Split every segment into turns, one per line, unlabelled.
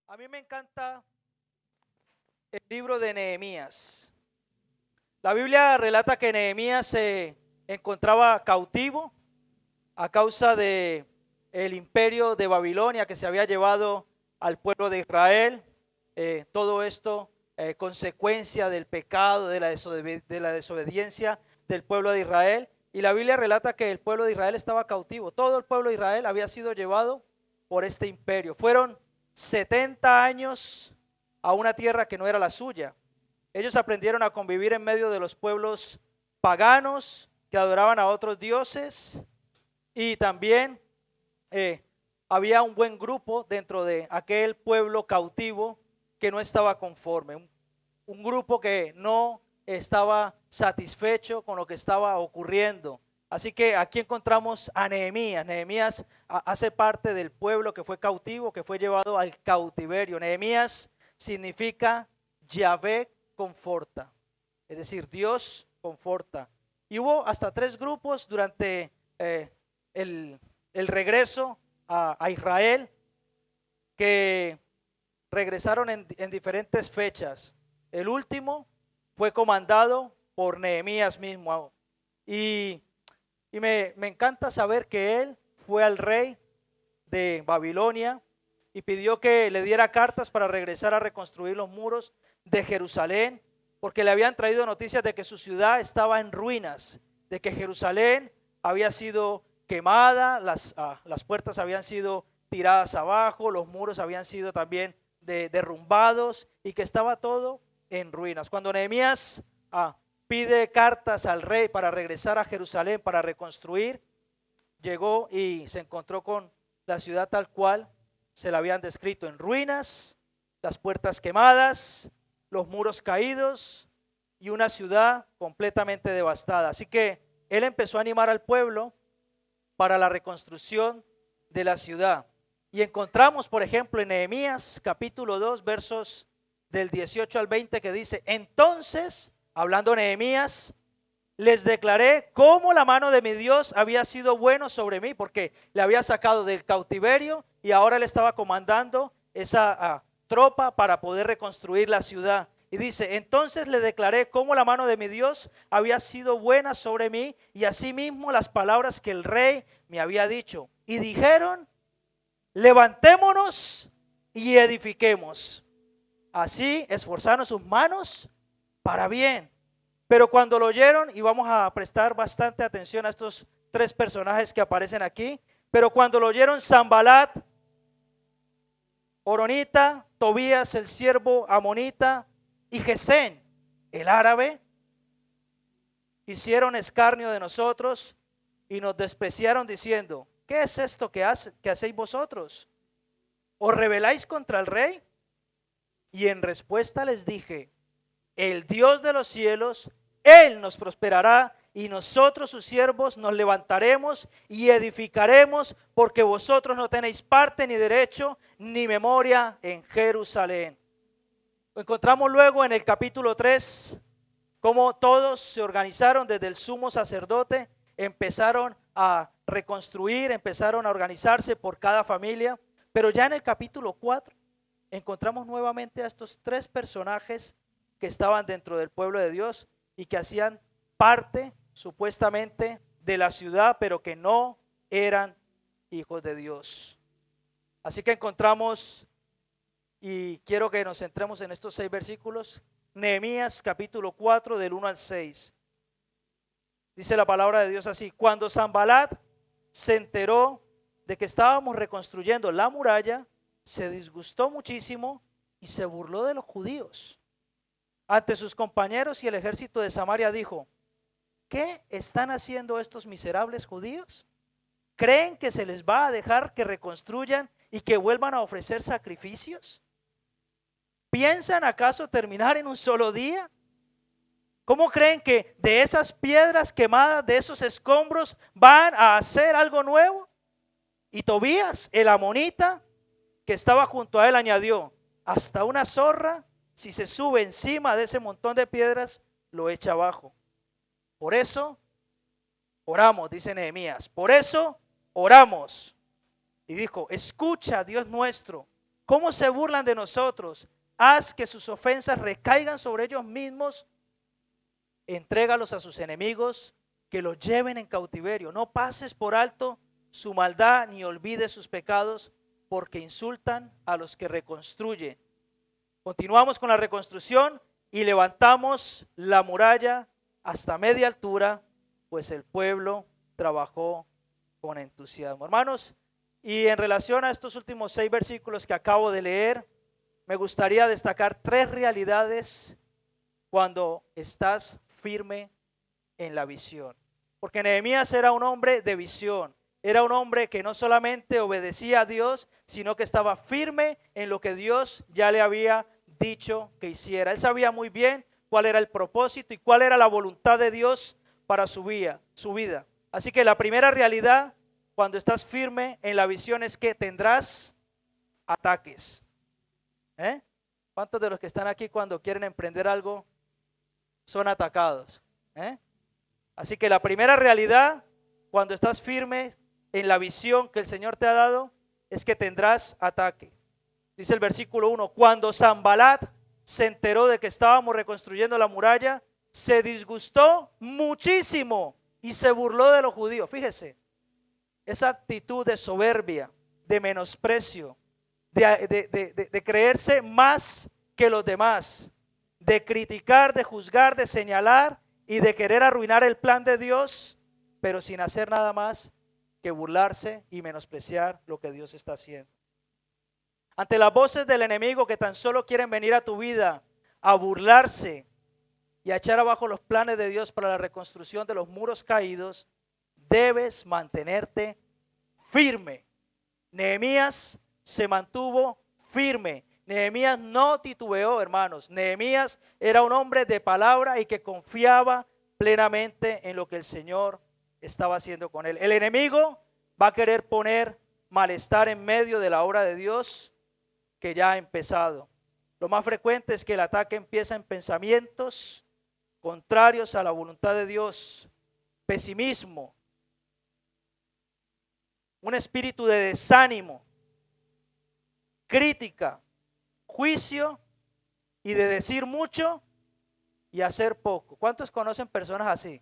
A mí me encanta el libro de Nehemías. La Biblia relata que Nehemías se encontraba cautivo a causa de el imperio de Babilonia que se había llevado al pueblo de Israel. Todo esto consecuencia del pecado, de la desobediencia del pueblo de Israel. Y la Biblia relata que el pueblo de Israel estaba cautivo. Todo el pueblo de Israel había sido llevado por este imperio. Fueron 70 años a una tierra que no era la suya. Ellos aprendieron a convivir en medio de los pueblos paganos que adoraban a otros dioses, y también había un buen grupo dentro de aquel pueblo cautivo que no estaba conforme, un grupo que no estaba satisfecho con lo que estaba ocurriendo. Así que aquí encontramos a Nehemías. Nehemías hace parte del pueblo que fue cautivo, que fue llevado al cautiverio. Nehemías significa Yahvé conforta, es decir, Dios conforta. Y hubo hasta 3 grupos durante el, el regreso a Israel, que regresaron en diferentes fechas. El último fue comandado por Nehemías mismo. Y me encanta saber que él fue al rey de Babilonia y pidió que le diera cartas para regresar a reconstruir los muros de Jerusalén, porque le habían traído noticias de que su ciudad estaba en ruinas, de que Jerusalén había sido quemada, las puertas habían sido tiradas abajo, los muros habían sido también derrumbados y que estaba todo en ruinas. Cuando Nehemías pide cartas al rey para regresar a Jerusalén, para reconstruir, llegó y se encontró con la ciudad tal cual se la habían descrito: en ruinas, las puertas quemadas, los muros caídos y una ciudad completamente devastada. Así que él empezó a animar al pueblo para la reconstrucción de la ciudad. Y encontramos, por ejemplo, en Nehemías capítulo 2, versos del 18 al 20, que dice: entonces, hablando Nehemías, les declaré cómo la mano de mi Dios había sido bueno sobre mí, porque le había sacado del cautiverio y ahora le estaba comandando esa tropa para poder reconstruir la ciudad. Y dice: entonces le declaré cómo la mano de mi Dios había sido buena sobre mí, y asimismo las palabras que el rey me había dicho. Y dijeron: levantémonos y edifiquemos. Así esforzaron sus manos para bien. Pero cuando lo oyeron, y vamos a prestar bastante atención a estos 3 personajes que aparecen aquí, pero cuando lo oyeron Sanbalat, Horonita, Tobías el siervo amonita y Gesén el árabe, hicieron escarnio de nosotros y nos despreciaron diciendo: ¿qué es esto que hacéis vosotros? ¿Os rebeláis contra el rey? Y en respuesta les dije: el Dios de los cielos, Él nos prosperará, y nosotros sus siervos nos levantaremos y edificaremos, porque vosotros no tenéis parte ni derecho ni memoria en Jerusalén. Encontramos luego en el capítulo 3 cómo todos se organizaron, desde el sumo sacerdote, empezaron a reconstruir, empezaron a organizarse por cada familia. Pero ya en el capítulo 4 encontramos nuevamente a estos 3 personajes que estaban dentro del pueblo de Dios y que hacían parte supuestamente de la ciudad, pero que no eran hijos de Dios. Así que encontramos, y quiero que nos centremos en estos 6 versículos, Nehemías capítulo 4 del 1 al 6. Dice la palabra de Dios así: cuando Sanbalat se enteró de que estábamos reconstruyendo la muralla, se disgustó muchísimo y se burló de los judíos. Ante sus compañeros y el ejército de Samaria dijo: ¿qué están haciendo estos miserables judíos? ¿Creen que se les va a dejar que reconstruyan y que vuelvan a ofrecer sacrificios? ¿Piensan acaso terminar en un solo día? ¿Cómo creen que de esas piedras quemadas, de esos escombros, van a hacer algo nuevo? Y Tobías, el amonita, que estaba junto a él, añadió: hasta una zorra, si se sube encima de ese montón de piedras, lo echa abajo. Por eso oramos, dice Nehemías, por eso oramos. Y dijo: escucha, Dios nuestro, ¿Cómo se burlan de nosotros? Haz que sus ofensas recaigan sobre ellos mismos. Entrégalos a sus enemigos, que los lleven en cautiverio. No pases por alto su maldad ni olvides sus pecados, porque insultan a los que reconstruyen. Continuamos con la reconstrucción y levantamos la muralla hasta media altura, pues el pueblo trabajó con entusiasmo. Hermanos, y en relación a estos últimos 6 versículos que acabo de leer, me gustaría destacar 3 realidades cuando estás firme en la visión. Porque Nehemías era un hombre de visión, era un hombre que no solamente obedecía a Dios, sino que estaba firme en lo que Dios ya le había dicho que hiciera. Él sabía muy bien cuál era el propósito y cuál era la voluntad de Dios para su vida. Así que la primera realidad cuando estás firme en la visión es que tendrás ataques. ¿Cuántos de los que están aquí cuando quieren emprender algo son atacados? Así que la primera realidad cuando estás firme en la visión que el Señor te ha dado es que tendrás ataque. Dice el versículo 1, cuando Sanbalat se enteró de que estábamos reconstruyendo la muralla, se disgustó muchísimo y se burló de los judíos. Fíjese, esa actitud de soberbia, de menosprecio, de creerse más que los demás, de criticar, de juzgar, de señalar y de querer arruinar el plan de Dios, pero sin hacer nada más que burlarse y menospreciar lo que Dios está haciendo. Ante las voces del enemigo que tan solo quieren venir a tu vida a burlarse y a echar abajo los planes de Dios para la reconstrucción de los muros caídos, debes mantenerte firme. Nehemías se mantuvo firme. Nehemías no titubeó, hermanos. Nehemías era un hombre de palabra y que confiaba plenamente en lo que el Señor estaba haciendo con él. El enemigo va a querer poner malestar en medio de la obra de Dios que ya ha empezado. Lo más frecuente es que el ataque empieza en pensamientos contrarios a la voluntad de Dios, pesimismo, un espíritu de desánimo, crítica, juicio y de decir mucho y hacer poco. ¿Cuántos conocen personas así?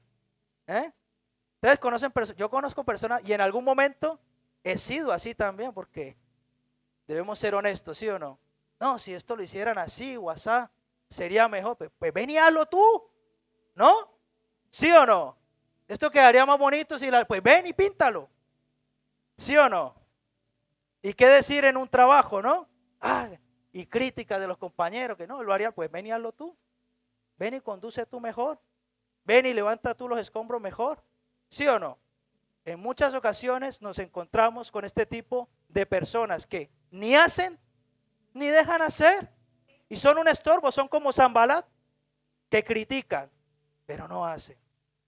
Ustedes conocen personas, yo conozco personas y en algún momento he sido así también, porque debemos ser honestos, ¿sí o no? No, si esto lo hicieran así o así, sería mejor. Pues ven y hazlo tú, ¿no? ¿Sí o no? Esto quedaría más bonito si pues ven y píntalo. ¿Sí o no? ¿Y qué decir en un trabajo, no? Y crítica de los compañeros que no, lo haría, pues ven y hazlo tú. Ven y conduce tú mejor. Ven y levanta tú los escombros mejor. ¿Sí o no? En muchas ocasiones nos encontramos con este tipo de personas que ni hacen ni dejan hacer. Y son un estorbo, son como Sanbalat, que critican, pero no hacen.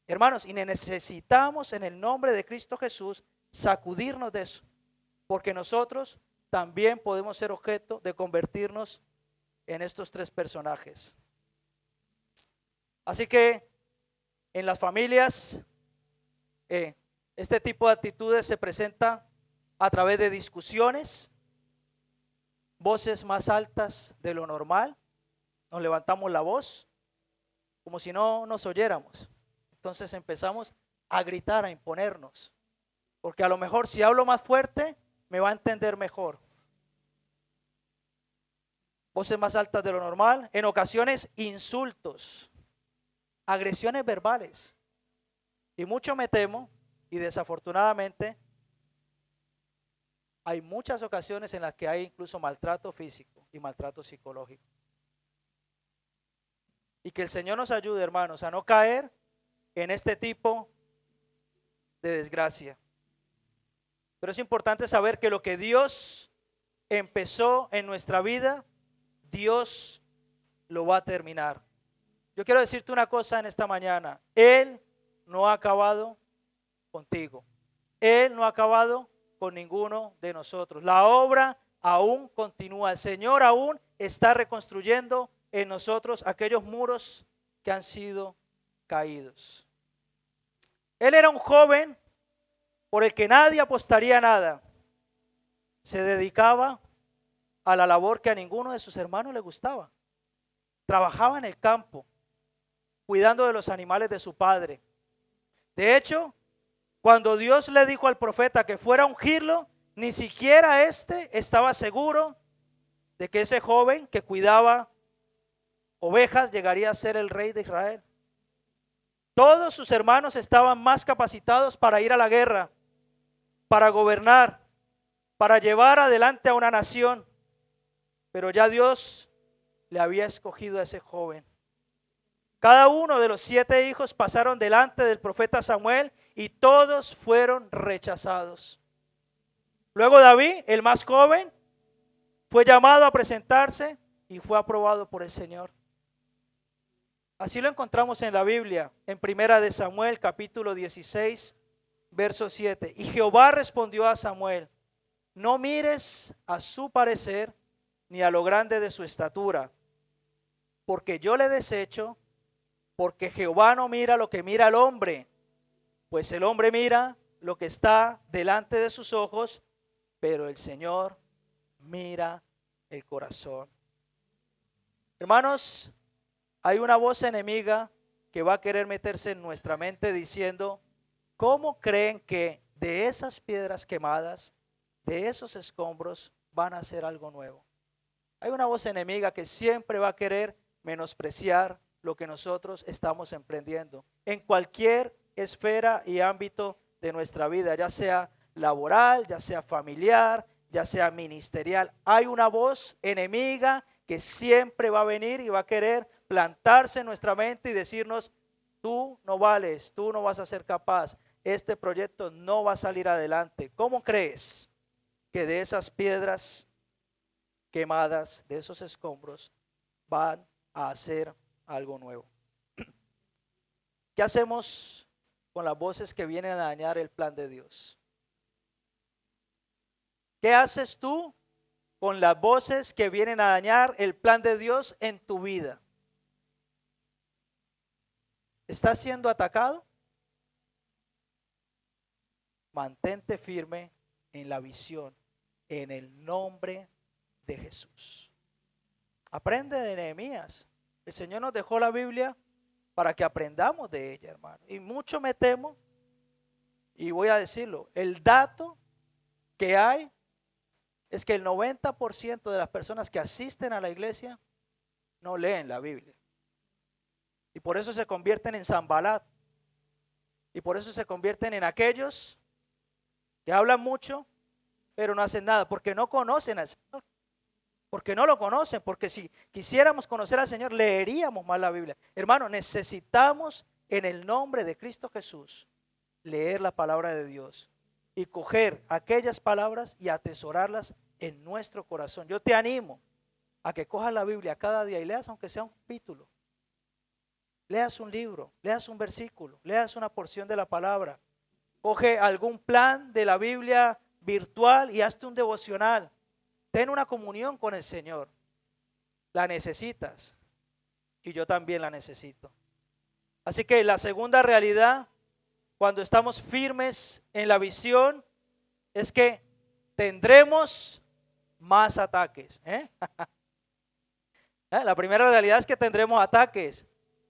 Hermanos, y necesitamos en el nombre de Cristo Jesús sacudirnos de eso, porque nosotros también podemos ser objeto de convertirnos en estos 3 personajes. Así que en las familias este tipo de actitudes se presenta a través de discusiones, voces más altas de lo normal, nos levantamos la voz como si no nos oyéramos. Entonces empezamos a gritar, a imponernos, porque a lo mejor si hablo más fuerte me va a entender mejor. Voces más altas de lo normal, en ocasiones insultos, agresiones verbales. Y mucho me temo, y desafortunadamente, hay muchas ocasiones en las que hay incluso maltrato físico y maltrato psicológico. Y que el Señor nos ayude, hermanos, a no caer en este tipo de desgracia. Pero es importante saber que lo que Dios empezó en nuestra vida, Dios lo va a terminar. Yo quiero decirte una cosa en esta mañana. Él no ha acabado contigo. Él no ha acabado con ninguno de nosotros. La obra aún continúa. El Señor aún está reconstruyendo en nosotros aquellos muros que han sido caídos. Él era un joven por el que nadie apostaría nada. Se dedicaba a la labor que a ninguno de sus hermanos le gustaba. Trabajaba en el campo, cuidando de los animales de su padre. De hecho, cuando Dios le dijo al profeta que fuera a ungirlo, ni siquiera éste estaba seguro de que ese joven que cuidaba ovejas llegaría a ser el rey de Israel. Todos sus hermanos estaban más capacitados para ir a la guerra, para gobernar, para llevar adelante a una nación. Pero ya Dios le había escogido a ese joven. Cada uno de los 7 hijos pasaron delante del profeta Samuel y todos fueron rechazados. Luego David, el más joven, fue llamado a presentarse y fue aprobado por el Señor. Así lo encontramos en la Biblia, en Primera de Samuel, capítulo 16, verso 7. Y Jehová respondió a Samuel: no mires a su parecer ni a lo grande de su estatura, porque yo le desecho, porque Jehová no mira lo que mira el hombre, pues el hombre mira lo que está delante de sus ojos, pero el Señor mira el corazón. Hermanos, hay una voz enemiga que va a querer meterse en nuestra mente diciendo: ¿cómo creen que de esas piedras quemadas, de esos escombros, van a hacer algo nuevo? Hay una voz enemiga que siempre va a querer menospreciar lo que nosotros estamos emprendiendo en cualquier esfera y ámbito de nuestra vida, ya sea laboral, ya sea familiar, ya sea ministerial. Hay una voz enemiga que siempre va a venir y va a querer plantarse en nuestra mente y decirnos: tú no vales, tú no vas a ser capaz, este proyecto no va a salir adelante. ¿Cómo crees que de esas piedras quemadas, de esos escombros, van a hacer algo nuevo? ¿Qué hacemos con las voces que vienen a dañar el plan de Dios? ¿Qué haces tú con las voces que vienen a dañar el plan de Dios en tu vida? ¿Estás siendo atacado? Mantente firme en la visión, en el nombre de Jesús. Aprende de Nehemías. El Señor nos dejó la Biblia para que aprendamos de ella, hermano. Y mucho me temo, y voy a decirlo, el dato que hay es que el 90% de las personas que asisten a la iglesia no leen la Biblia. Y por eso se convierten en Sanbalat. Y por eso se convierten en aquellos que hablan mucho, pero no hacen nada, porque no conocen al Señor. Porque no lo conocen, porque si quisiéramos conocer al Señor, leeríamos más la Biblia. Hermano, necesitamos en el nombre de Cristo Jesús leer la palabra de Dios y coger aquellas palabras y atesorarlas en nuestro corazón. Yo te animo a que cojas la Biblia cada día y leas, aunque sea un capítulo. Leas un libro, leas un versículo, leas una porción de la palabra. Coge algún plan de la Biblia virtual y hazte un devocional. Ten una comunión con el Señor. La necesitas y yo también la necesito. Así que la segunda realidad, cuando estamos firmes en la visión, es que tendremos más ataques. La primera realidad es que tendremos ataques.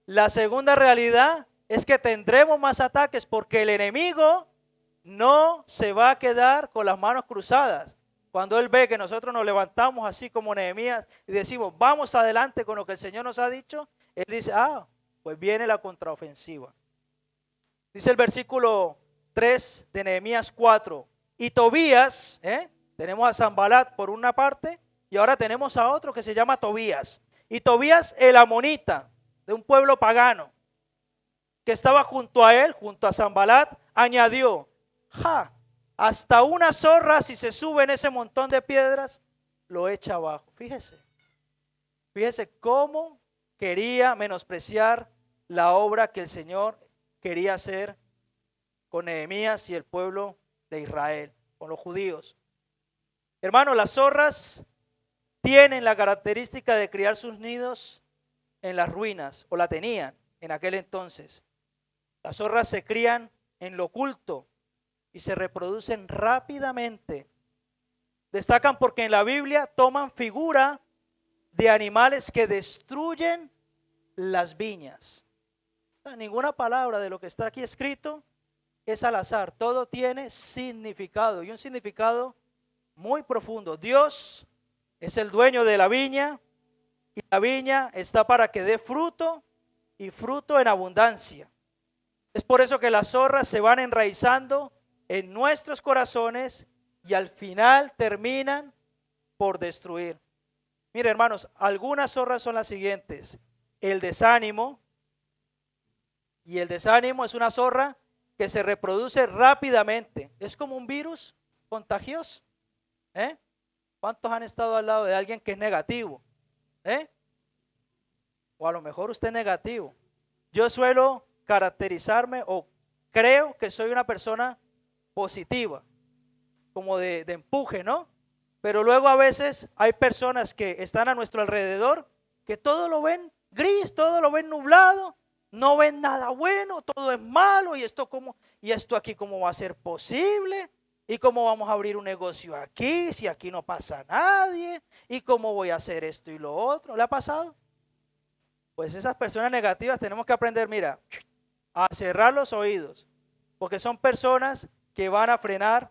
La segunda realidad es que tendremos más ataques porque el enemigo no se va a quedar con las manos cruzadas. Cuando él ve que nosotros nos levantamos así como Nehemías y decimos: vamos adelante con lo que el Señor nos ha dicho, él dice: pues viene la contraofensiva. Dice el versículo 3 de Nehemías 4, y Tobías, tenemos a Sanbalat por una parte y ahora tenemos a otro que se llama Tobías. Y Tobías el amonita, de un pueblo pagano, que estaba junto a él, junto a Sanbalat, añadió: hasta una zorra, si se sube en ese montón de piedras, lo echa abajo. Fíjese cómo quería menospreciar la obra que el Señor quería hacer con Nehemías y el pueblo de Israel, con los judíos. Hermano, las zorras tienen la característica de criar sus nidos en las ruinas, o la tenían en aquel entonces. Las zorras se crían en lo oculto y se reproducen rápidamente. Destacan porque en la Biblia toman figura de animales que destruyen las viñas. O sea, ninguna palabra de lo que está aquí escrito es al azar, todo tiene significado y un significado muy profundo. Dios es el dueño de la viña y la viña está para que dé fruto y fruto en abundancia. Es por eso que las zorras se van enraizando en nuestros corazones y al final terminan por destruir. Mire, hermanos, algunas zorras son las siguientes: el desánimo, y el desánimo es una zorra que se reproduce rápidamente. Es como un virus contagioso. ¿Eh? ¿Cuántos han estado al lado de alguien que es negativo? ¿Eh? O a lo mejor usted es negativo. Yo suelo caracterizarme o creo que soy una persona positiva, como de empuje, ¿no? Pero luego a veces hay personas que están a nuestro alrededor que todo lo ven gris, todo lo ven nublado, no ven nada bueno, todo es malo y esto aquí cómo va a ser posible y cómo vamos a abrir un negocio aquí si aquí no pasa nadie y cómo voy a hacer esto y lo otro. ¿Le ha pasado? Pues esas personas negativas tenemos que aprender, mira, a cerrar los oídos, porque son personas que van a frenar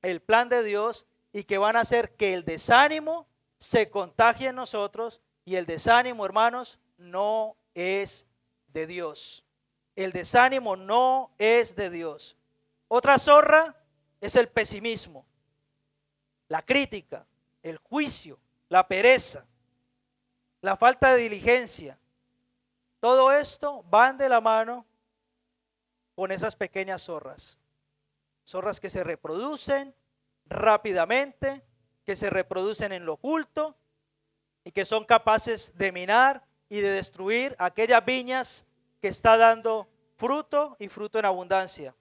el plan de Dios y que van a hacer que el desánimo se contagie en nosotros, y el desánimo, hermanos, no es de Dios. El desánimo no es de Dios. Otra zorra es el pesimismo, la crítica, el juicio, la pereza, la falta de diligencia. Todo esto van de la mano con esas pequeñas zorras. Zorras que se reproducen rápidamente, que se reproducen en lo oculto y que son capaces de minar y de destruir aquellas viñas que está dando fruto y fruto en abundancia.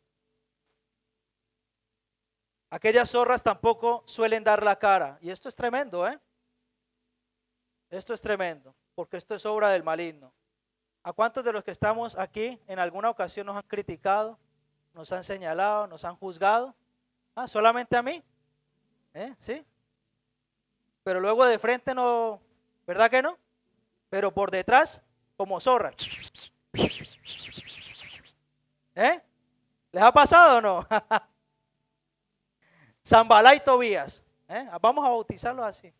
Aquellas zorras tampoco suelen dar la cara, y esto es tremendo, ¿eh? Esto es tremendo, porque esto es obra del maligno. ¿A cuántos de los que estamos aquí en alguna ocasión nos han criticado, nos han señalado, nos han juzgado? Ah, solamente a mí, ¿sí? Pero luego de frente no, ¿verdad que no? Pero por detrás, como zorra. ¿Les ha pasado o no? Zambalá y Tobías. Vamos a bautizarlos así.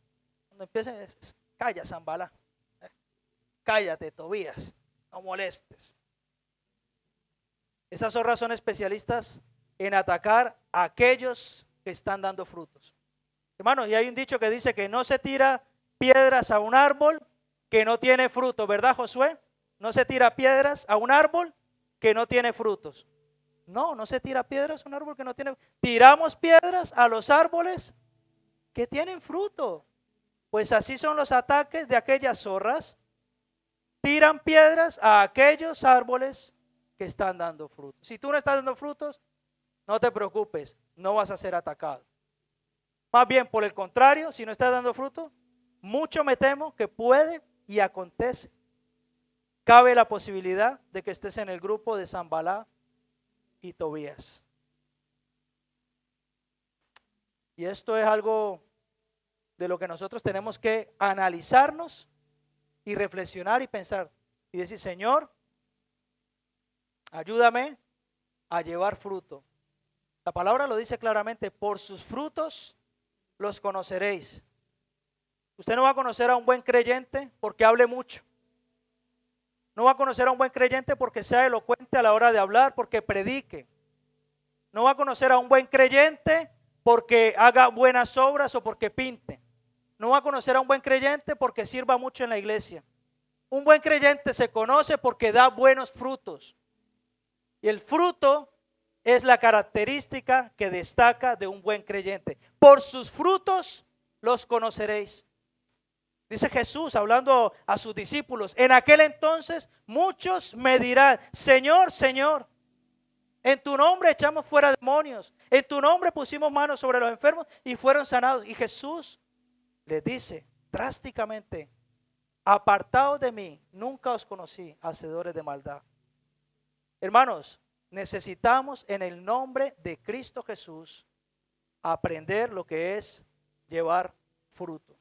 Cuando empiecen, calla Zambalá. Cállate Tobías, no molestes. Esas zorras son especialistas en atacar a aquellos que están dando frutos. Hermano, y hay un dicho que dice que no se tira piedras a un árbol que no tiene frutos, ¿verdad, Josué? No se tira piedras a un árbol que no tiene frutos. No, no se tira piedras a un árbol que no tiene. Tiramos piedras a los árboles que tienen fruto. Pues así son los ataques de aquellas zorras. Tiran piedras a aquellos árboles que están dando frutos. Si tú no estás dando frutos, no te preocupes, no vas a ser atacado. Más bien, por el contrario, si no estás dando fruto, mucho me temo que puede y acontece. Cabe la posibilidad de que estés en el grupo de Zambalá y Tobías. Y esto es algo de lo que nosotros tenemos que analizarnos y reflexionar y pensar y decir, Señor, ayúdame a llevar fruto. La palabra lo dice claramente, por sus frutos los conoceréis. Usted no va a conocer a un buen creyente porque hable mucho. No va a conocer a un buen creyente porque sea elocuente a la hora de hablar, porque predique. No va a conocer a un buen creyente porque haga buenas obras o porque pinte. No va a conocer a un buen creyente porque sirva mucho en la iglesia. Un buen creyente se conoce porque da buenos frutos. Y el fruto es la característica que destaca de un buen creyente. Por sus frutos los conoceréis. Dice Jesús hablando a sus discípulos, en aquel entonces muchos me dirán, Señor, Señor, en tu nombre echamos fuera demonios, en tu nombre pusimos manos sobre los enfermos y fueron sanados. Y Jesús les dice drásticamente, apartaos de mí, nunca os conocí, hacedores de maldad. Hermanos, necesitamos en el nombre de Cristo Jesús aprender lo que es llevar fruto.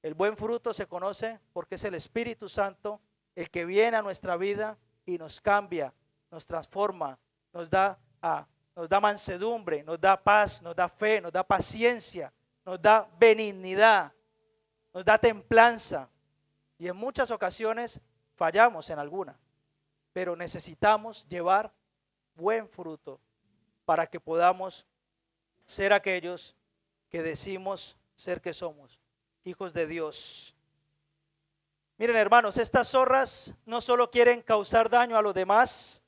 El buen fruto se conoce porque es el Espíritu Santo el que viene a nuestra vida y nos cambia, nos transforma, nos da mansedumbre, nos da paz, nos da fe, nos da paciencia, nos da benignidad, nos da templanza. Y en muchas ocasiones fallamos en alguna, pero necesitamos llevar buen fruto para que podamos ser aquellos que decimos ser que somos, hijos de Dios. Miren, hermanos, estas zorras no solo quieren causar daño a los demás,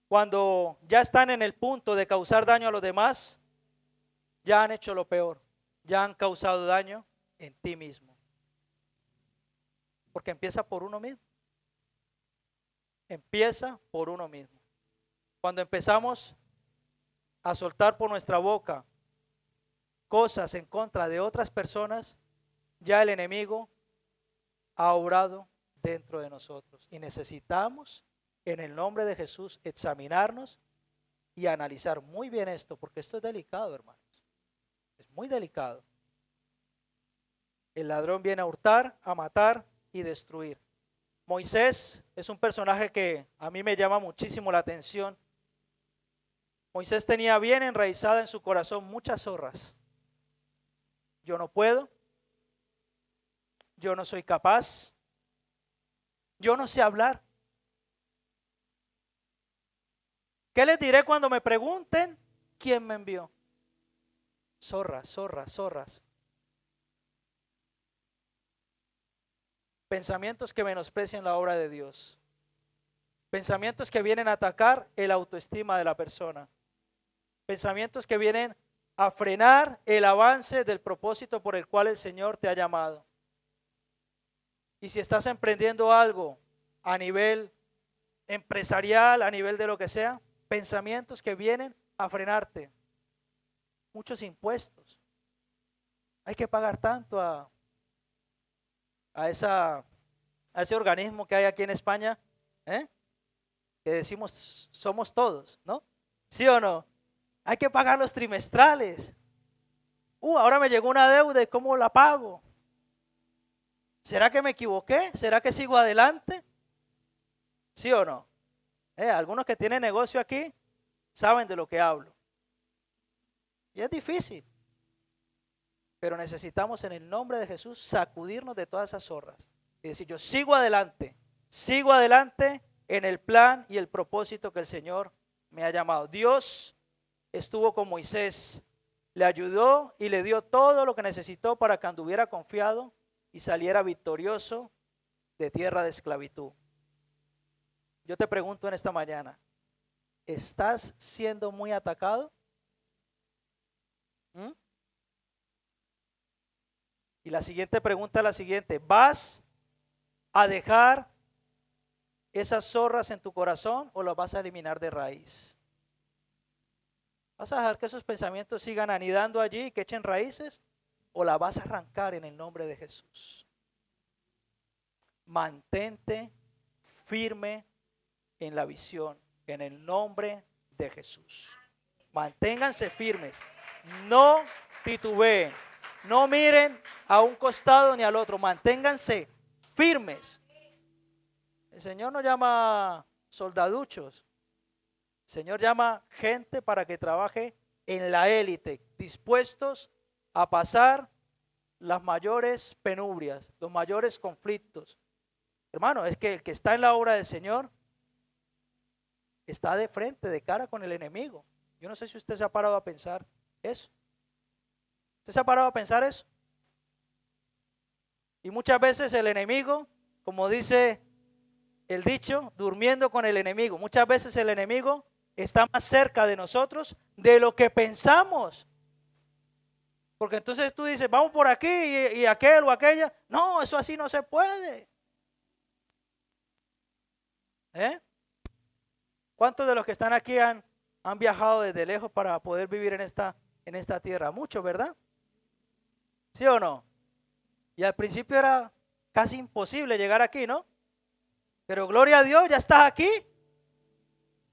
cuando ya están en el punto de causar daño a los demás, ya han hecho lo peor, ya han causado daño en ti mismo. Porque empieza por uno mismo. Empieza por uno mismo. Cuando empezamos a soltar por nuestra boca cosas en contra de otras personas, ya el enemigo ha obrado dentro de nosotros. Y necesitamos, en el nombre de Jesús, examinarnos y analizar muy bien esto, porque esto es delicado, hermanos. Es muy delicado. El ladrón viene a hurtar, a matar y destruir. Moisés es un personaje que a mí me llama muchísimo la atención. Moisés tenía bien enraizada en su corazón muchas zorras. Yo no puedo, yo no soy capaz, yo no sé hablar. ¿Qué les diré cuando me pregunten quién me envió? Zorras, zorras, zorras. Pensamientos que menosprecian la obra de Dios. Pensamientos que vienen a atacar el autoestima de la persona. Pensamientos que vienen a frenar el avance del propósito por el cual el Señor te ha llamado. Y si estás emprendiendo algo a nivel empresarial, a nivel de lo que sea, pensamientos que vienen a frenarte. Muchos impuestos. Hay que pagar tanto a ese organismo que hay aquí en España, que decimos somos todos, ¿no? ¿Sí o no? Hay que pagar los trimestrales. Ahora me llegó una deuda y ¿cómo la pago? ¿Será que me equivoqué? ¿Será que sigo adelante? ¿Sí o no? Algunos que tienen negocio aquí saben de lo que hablo. Y es difícil. Pero necesitamos en el nombre de Jesús sacudirnos de todas esas zorras. Y decir, yo sigo adelante en el plan y el propósito que el Señor me ha llamado. Dios estuvo con Moisés, le ayudó y le dio todo lo que necesitó para que anduviera confiado y saliera victorioso de tierra de esclavitud. Yo te pregunto en esta mañana, ¿estás siendo muy atacado? Y la siguiente pregunta es la siguiente, ¿vas a dejar esas zorras en tu corazón o las vas a eliminar de raíz? ¿Vas a dejar que esos pensamientos sigan anidando allí y que echen raíces? ¿O la vas a arrancar en el nombre de Jesús? Mantente firme en la visión, en el nombre de Jesús. Manténganse firmes, no titubeen, no miren a un costado ni al otro, manténganse firmes. El Señor no llama soldaduchos, el Señor llama gente para que trabaje en la élite, dispuestos a pasar las mayores penurias, los mayores conflictos. Hermano, es que el que está en la obra del Señor está de frente, de cara con el enemigo. Yo no sé si usted se ha parado a pensar eso. ¿Usted se ha parado a pensar eso? Y muchas veces el enemigo, como dice el dicho, durmiendo con el enemigo. Muchas veces el enemigo está más cerca de nosotros de lo que pensamos. Porque entonces tú dices, vamos por aquí y aquel o aquella. No, eso así no se puede. ¿Cuántos de los que están aquí han viajado desde lejos para poder vivir en esta tierra? Muchos, ¿verdad? ¿Sí o no? Y al principio era casi imposible llegar aquí, ¿no? Pero gloria a Dios, ya estás aquí.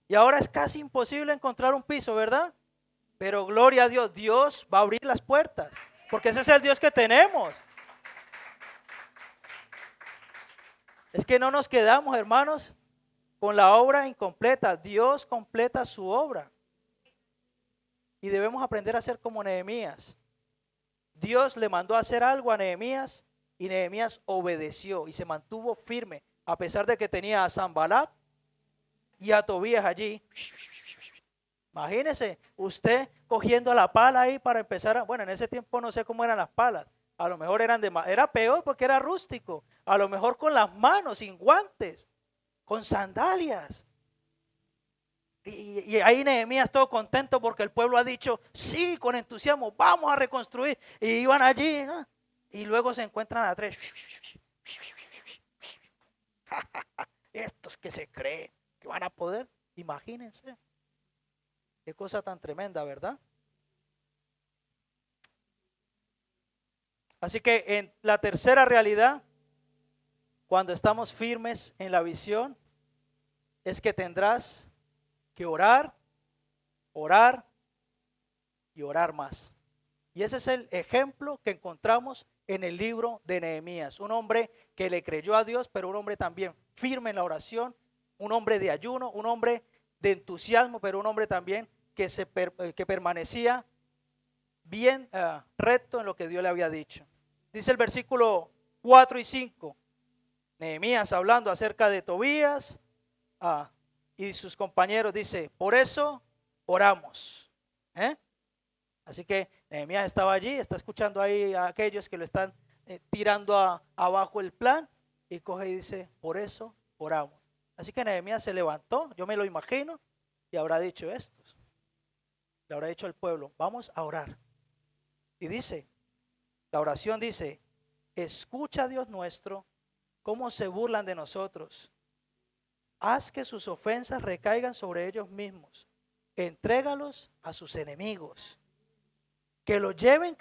Y ahora es casi imposible encontrar un piso, ¿verdad? Pero gloria a Dios, Dios va a abrir las puertas, porque ese es el Dios que tenemos. Es que no nos quedamos, hermanos, con la obra incompleta. Dios completa su obra. Y debemos aprender a ser como Nehemías. Dios le mandó a hacer algo a Nehemías y Nehemías obedeció y se mantuvo firme, a pesar de que tenía a Sanbalat y a Tobías allí. Imagínese usted cogiendo la pala ahí para empezar bueno, en ese tiempo no sé cómo eran las palas. A lo mejor eran era peor porque era rústico. A lo mejor con las manos, sin guantes, con sandalias. Y ahí Nehemías todo contento porque el pueblo ha dicho, sí, con entusiasmo, vamos a reconstruir. Y iban allí, ¿no? Y luego se encuentran a tres. Estos que se creen que van a poder, imagínense. Qué cosa tan tremenda, ¿verdad? Así que en la tercera realidad, cuando estamos firmes en la visión, es que tendrás que orar, orar y orar más. Y ese es el ejemplo que encontramos en el libro de Nehemías. Un hombre que le creyó a Dios, pero un hombre también firme en la oración, un hombre de ayuno, un hombre de entusiasmo, pero un hombre también que permanecía bien recto en lo que Dios le había dicho. Dice el versículo 4 y 5, Nehemías hablando acerca de Tobías y sus compañeros, dice, por eso oramos. Así que Nehemías estaba allí, está escuchando ahí a aquellos que lo están tirando abajo el plan y coge y dice, por eso oramos. Así que Nehemías se levantó, yo me lo imagino, y habrá dicho esto. Le habrá dicho al pueblo, vamos a orar. Y dice, la oración dice, escucha Dios nuestro, cómo se burlan de nosotros. Haz que sus ofensas recaigan sobre ellos mismos. Entrégalos a sus enemigos. Que los lleven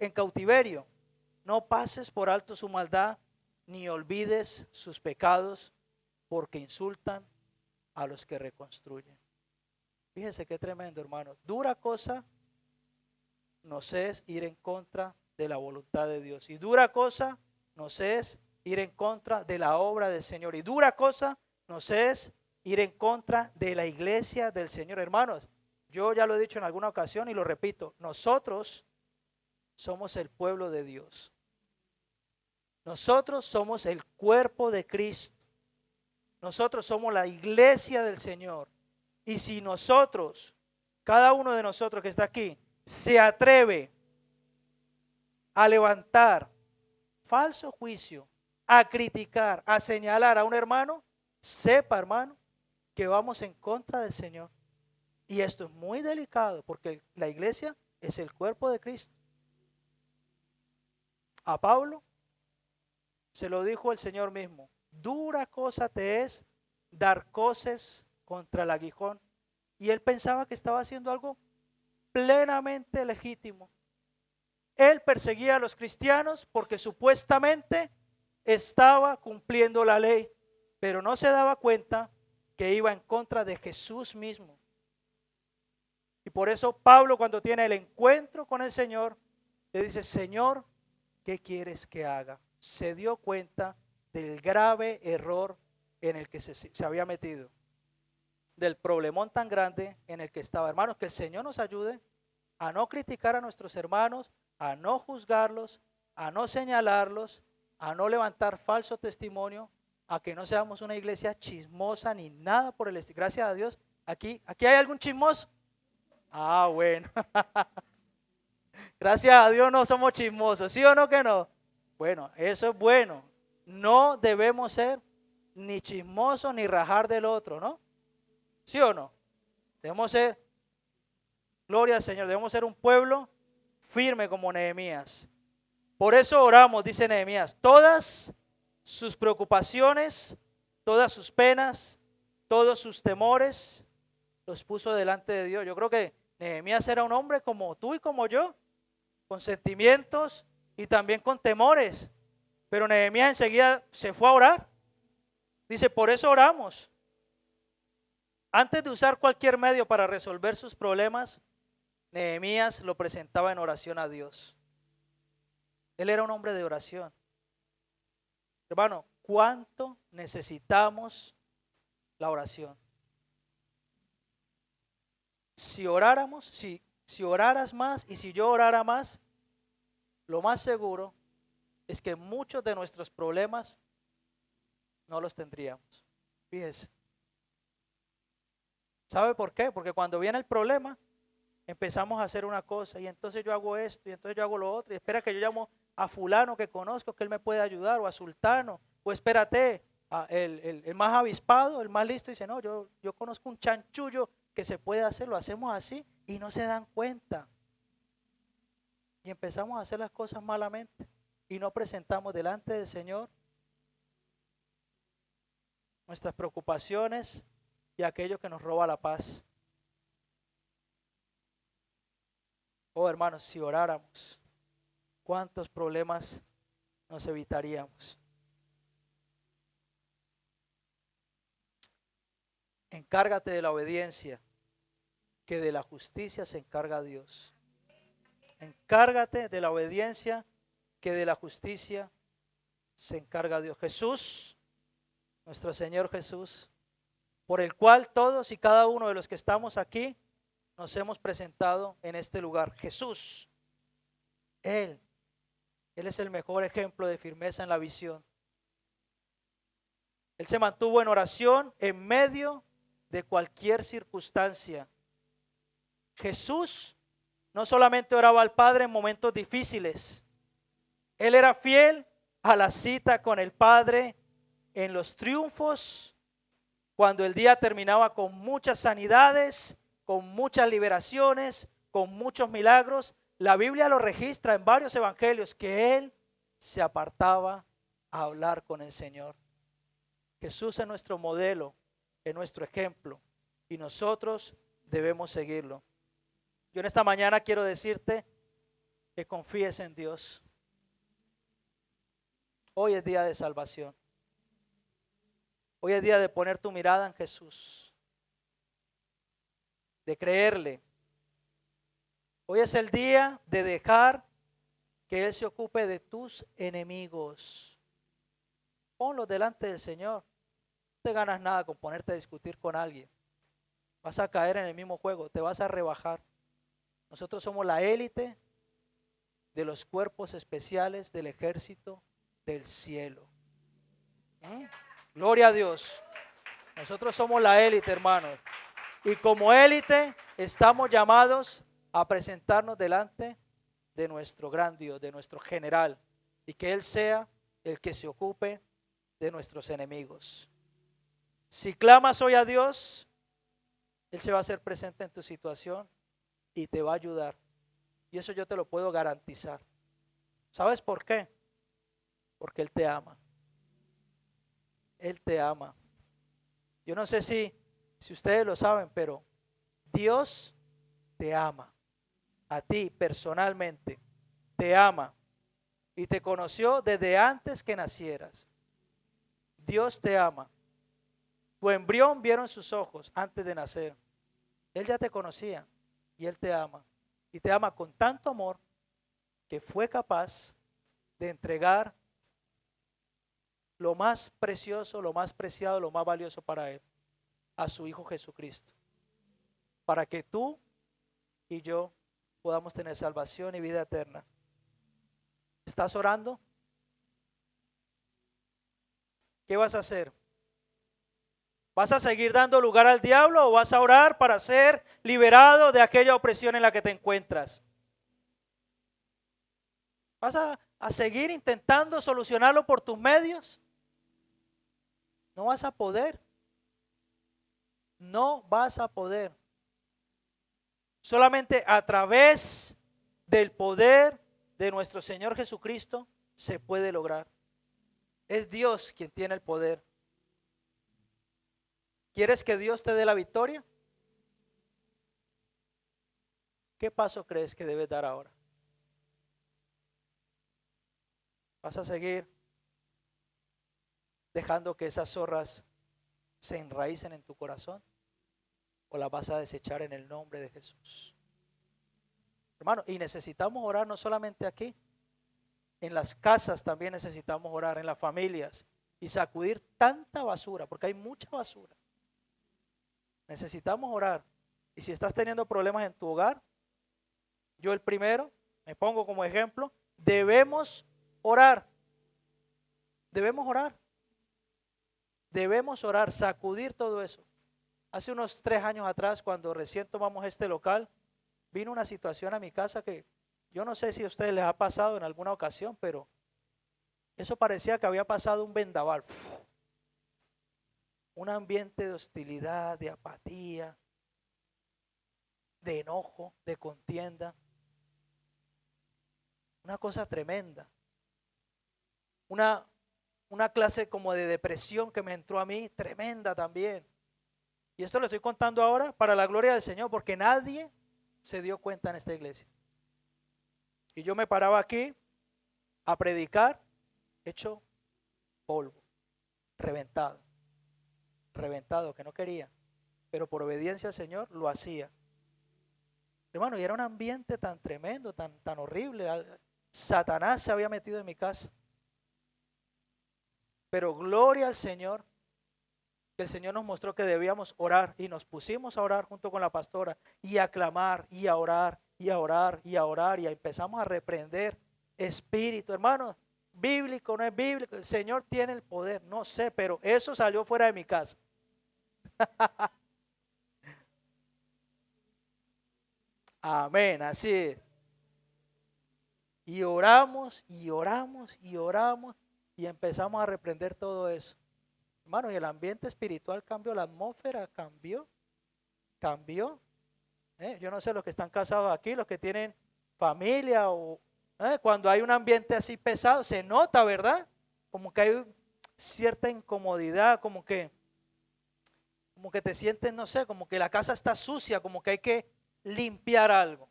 en cautiverio. No pases por alto su maldad, ni olvides sus pecados, porque insultan a los que reconstruyen. Fíjese qué tremendo, hermano. Dura cosa nos es ir en contra de la voluntad de Dios. Y dura cosa nos es ir en contra de la obra del Señor. Y dura cosa nos es ir en contra de la iglesia del Señor. Hermanos, yo ya lo he dicho en alguna ocasión y lo repito, nosotros somos el pueblo de Dios. Nosotros somos el cuerpo de Cristo. Nosotros somos la iglesia del Señor. Y si nosotros, cada uno de nosotros que está aquí, se atreve a levantar falso juicio, a criticar, a señalar a un hermano, sepa, hermano, que vamos en contra del Señor. Y esto es muy delicado porque la iglesia es el cuerpo de Cristo. A Pablo se lo dijo el Señor mismo, dura cosa te es dar coces contra el aguijón. Y él pensaba que estaba haciendo algo plenamente legítimo. Él perseguía a los cristianos porque supuestamente estaba cumpliendo la ley, pero no se daba cuenta que iba en contra de Jesús mismo. Y por eso Pablo, cuando tiene el encuentro con el Señor, le dice, Señor, ¿qué quieres que haga? Se dio cuenta del grave error en el que se había metido, del problemón tan grande en el que estaba. Hermanos, que el Señor nos ayude a no criticar a nuestros hermanos, a no juzgarlos, a no señalarlos, a no levantar falso testimonio, a que no seamos una iglesia chismosa ni nada por el estilo. Gracias a Dios. ¿Aquí hay algún chismoso? Ah, bueno. Gracias a Dios no somos chismosos, ¿sí o no que no? Bueno, eso es bueno. No debemos ser ni chismosos ni rajar del otro, ¿no? ¿Sí o no? Debemos ser, gloria al Señor, debemos ser un pueblo firme como Nehemías. Por eso oramos, dice Nehemías, todas sus preocupaciones, todas sus penas, todos sus temores, los puso delante de Dios. Yo creo que Nehemías era un hombre como tú y como yo, con sentimientos y también con temores. Pero Nehemías enseguida se fue a orar. Dice, por eso oramos. Antes de usar cualquier medio para resolver sus problemas, Nehemías lo presentaba en oración a Dios. Él era un hombre de oración. Hermano, ¿cuánto necesitamos la oración? Si oráramos, si oraras más y si yo orara más, lo más seguro es que muchos de nuestros problemas no los tendríamos. Fíjese. ¿Sabe por qué? Porque cuando viene el problema, empezamos a hacer una cosa y entonces yo hago esto y entonces yo hago lo otro y espera que yo llamo a fulano que conozco que él me puede ayudar o a sultano o espérate, el más avispado, el más listo dice no, yo conozco un chanchullo que se puede hacer, lo hacemos así y no se dan cuenta y empezamos a hacer las cosas malamente y no presentamos delante del Señor nuestras preocupaciones y aquello que nos roba la paz. Oh hermanos, si oráramos, ¿cuántos problemas nos evitaríamos? Encárgate de la obediencia, que de la justicia se encarga Dios. Encárgate de la obediencia, que de la justicia se encarga Dios. Jesús, nuestro Señor Jesús, por el cual todos y cada uno de los que estamos aquí nos hemos presentado en este lugar. Jesús, Él es el mejor ejemplo de firmeza en la visión. Él se mantuvo en oración en medio de cualquier circunstancia. Jesús no solamente oraba al Padre en momentos difíciles, Él era fiel a la cita con el Padre en los triunfos, cuando el día terminaba con muchas sanidades, con muchas liberaciones, con muchos milagros. La Biblia lo registra en varios evangelios que Él se apartaba a hablar con el Señor. Jesús es nuestro modelo, es nuestro ejemplo y nosotros debemos seguirlo. Yo en esta mañana quiero decirte que confíes en Dios. Hoy es día de salvación. Hoy es día de poner tu mirada en Jesús, de creerle. Hoy es el día de dejar que Él se ocupe de tus enemigos. Ponlos delante del Señor. No te ganas nada con ponerte a discutir con alguien. Vas a caer en el mismo juego, te vas a rebajar. Nosotros somos la élite de los cuerpos especiales del ejército del cielo. Gloria a Dios. Nosotros somos la élite, hermanos. Y como élite estamos llamados a presentarnos delante de nuestro gran Dios, de nuestro general, y que Él sea el que se ocupe de nuestros enemigos. Si clamas hoy a Dios, Él se va a hacer presente en tu situación y te va a ayudar. Y eso yo te lo puedo garantizar. ¿Sabes por qué? Porque Él te ama. Él te ama. Yo no sé si ustedes lo saben, pero Dios te ama. A ti personalmente. Te ama. Y te conoció desde antes que nacieras. Dios te ama. Tu embrión vieron sus ojos antes de nacer. Él ya te conocía y Él te ama. Y te ama con tanto amor que fue capaz de entregar lo más precioso, lo más preciado, lo más valioso para Él, a su Hijo Jesucristo, para que tú y yo podamos tener salvación y vida eterna. ¿Estás orando? ¿Qué vas a hacer? ¿Vas a seguir dando lugar al diablo o vas a orar para ser liberado de aquella opresión en la que te encuentras? ¿Vas a seguir intentando solucionarlo por tus medios? No vas a poder. No vas a poder. Solamente a través del poder de nuestro Señor Jesucristo se puede lograr. Es Dios quien tiene el poder. ¿Quieres que Dios te dé la victoria? ¿Qué paso crees que debes dar ahora? ¿Vas a seguir dejando que esas zorras se enraícen en tu corazón? ¿O las vas a desechar en el nombre de Jesús? Hermano, y necesitamos orar no solamente aquí, en las casas también necesitamos orar, en las familias, y sacudir tanta basura, porque hay mucha basura. Necesitamos orar. Y si estás teniendo problemas en tu hogar, yo el primero, me pongo como ejemplo, debemos orar. Debemos orar. Debemos orar, sacudir todo eso. Hace unos 3 años atrás, cuando recién tomamos este local, vino una situación a mi casa que yo no sé si a ustedes les ha pasado en alguna ocasión, pero eso parecía que había pasado un vendaval. Un ambiente de hostilidad, de apatía, de enojo, de contienda. Una cosa tremenda. Una clase como de depresión que me entró a mí, tremenda también. Y esto lo estoy contando ahora para la gloria del Señor, porque nadie se dio cuenta en esta iglesia. Y yo me paraba aquí a predicar, hecho polvo, reventado, que no quería, pero por obediencia al Señor lo hacía. Hermano, y era un ambiente tan tremendo, tan horrible. Satanás se había metido en mi casa. Pero gloria al Señor, que el Señor nos mostró que debíamos orar y nos pusimos a orar junto con la pastora y a clamar y a orar y a orar y a orar y empezamos a reprender espíritu, hermano, bíblico, no es bíblico, el Señor tiene el poder, no sé, pero eso salió fuera de mi casa. Amén, así es. Y oramos y oramos y oramos y empezamos a reprender todo eso. Hermano, y el ambiente espiritual cambió, la atmósfera cambió. Yo no sé los que están casados aquí, los que tienen familia o cuando hay un ambiente así pesado, se nota, ¿verdad? Como que hay cierta incomodidad, como que te sientes, no sé, como que la casa está sucia, como que hay que limpiar algo.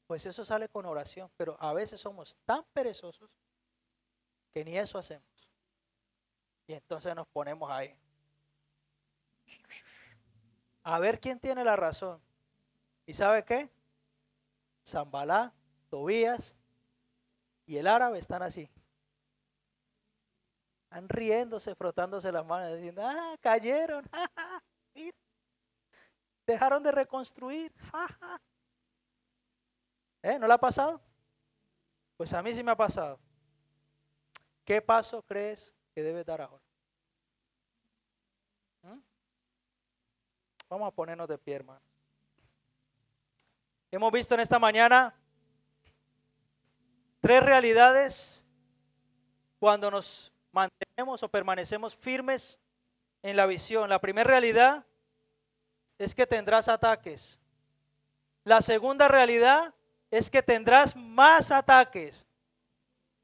Pues eso sale con oración, pero a veces somos tan perezosos que ni eso hacemos. Y entonces nos ponemos ahí. A ver quién tiene la razón. ¿Y sabe qué? Zambalá, Tobías y el árabe están así. Están riéndose, frotándose las manos, diciendo, cayeron, mira, dejaron de reconstruir, ¿No le ha pasado? Pues a mí sí me ha pasado. ¿Qué paso crees que debes dar ahora? Vamos a ponernos de pie, hermano. Hemos visto en esta mañana 3 realidades cuando nos mantenemos o permanecemos firmes en la visión. La primera realidad es que tendrás ataques. La segunda realidad es que tendrás más ataques.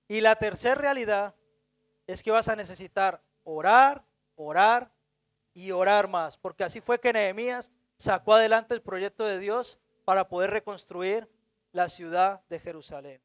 Y la tercera realidad es que vas a necesitar orar, orar y orar más. Porque así fue que Nehemías sacó adelante el proyecto de Dios para poder reconstruir la ciudad de Jerusalén.